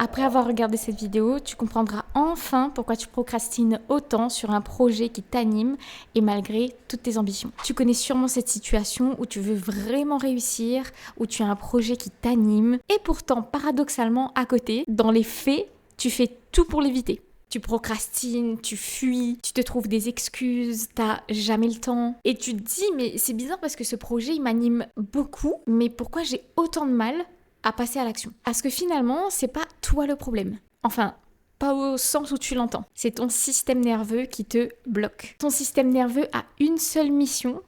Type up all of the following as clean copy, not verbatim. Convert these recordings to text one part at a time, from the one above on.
Après avoir regardé cette vidéo, tu comprendras enfin pourquoi tu procrastines autant sur un projet qui t'anime et malgré toutes tes ambitions. Tu connais sûrement cette situation où tu veux vraiment réussir, où tu as un projet qui t'anime et pourtant, paradoxalement, à côté, dans les faits, tu fais tout pour l'éviter. Tu procrastines, tu fuis, tu te trouves des excuses, t'as jamais le temps. Et tu te dis, mais c'est bizarre parce que ce projet, il m'anime beaucoup, mais pourquoi j'ai autant de mal à passer à l'action? Parce que finalement, c'est pas toi le problème. Enfin, pas au sens où tu l'entends. C'est ton système nerveux qui te bloque. Ton système nerveux a une seule mission,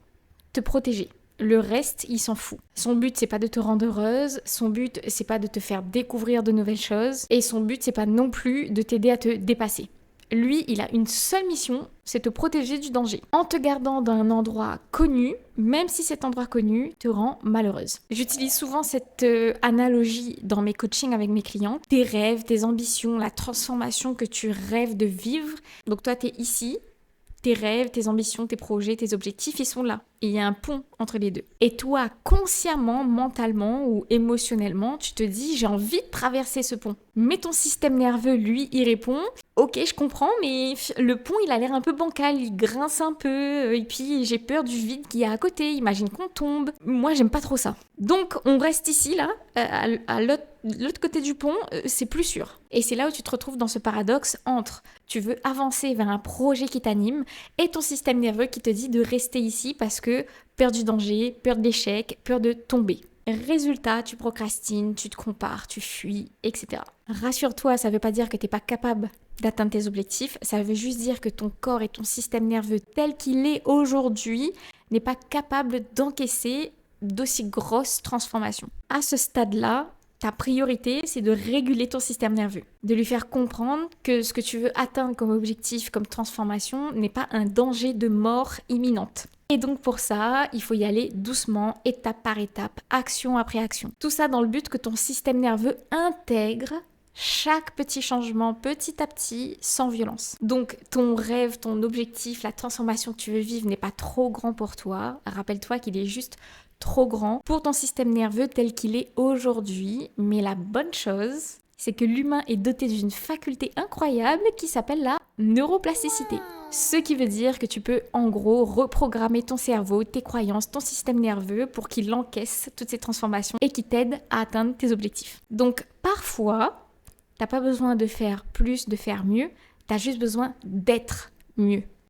te protéger. Le reste, il s'en fout. Son but, c'est pas de te rendre heureuse, son but, c'est pas de te faire découvrir de nouvelles choses, et son but, c'est pas non plus de t'aider à te dépasser. Lui, il a une seule mission, c'est te protéger du danger. En te gardant dans un endroit connu, même si cet endroit connu te rend malheureuse. J'utilise souvent cette analogie dans mes coachings avec mes clients. Tes rêves, tes ambitions, la transformation que tu rêves de vivre. Donc toi, t'es ici. Tes rêves, tes ambitions, tes projets, tes objectifs, ils sont là. Et il y a un pont entre les deux. Et toi, consciemment, mentalement ou émotionnellement, tu te dis, j'ai envie de traverser ce pont. Mais ton système nerveux, lui, il répond, ok, je comprends, mais le pont, il a l'air un peu bancal, il grince un peu, et puis j'ai peur du vide qu'il y a à côté, imagine qu'on tombe. Moi, j'aime pas trop ça. Donc, on reste ici, là, à l'autre côté du pont, c'est plus sûr. Et c'est là où tu te retrouves dans ce paradoxe entre tu veux avancer vers un projet qui t'anime et ton système nerveux qui te dit de rester ici parce que peur du danger, peur de l'échec, peur de tomber. Résultat, tu procrastines, tu te compares, tu fuis, etc. Rassure-toi, ça ne veut pas dire que tu n'es pas capable d'atteindre tes objectifs, ça veut juste dire que ton corps et ton système nerveux tel qu'il est aujourd'hui n'est pas capable d'encaisser d'aussi grosses transformations. À ce stade-là, ta priorité, c'est de réguler ton système nerveux, de lui faire comprendre que ce que tu veux atteindre comme objectif, comme transformation, n'est pas un danger de mort imminente. Et donc pour ça, il faut y aller doucement, étape par étape, action après action. Tout ça dans le but que ton système nerveux intègre chaque petit changement petit à petit sans violence. Donc ton rêve, ton objectif, la transformation que tu veux vivre n'est pas trop grand pour toi. Rappelle-toi qu'il est juste trop grand pour ton système nerveux tel qu'il est aujourd'hui. Mais la bonne chose, c'est que l'humain est doté d'une faculté incroyable qui s'appelle la neuroplasticité. Ce qui veut dire que tu peux en gros reprogrammer ton cerveau, tes croyances, ton système nerveux pour qu'il encaisse toutes ces transformations et qui t'aide à atteindre tes objectifs. Donc parfois, t'as pas besoin de faire plus, de faire mieux, t'as juste besoin d'être mieux.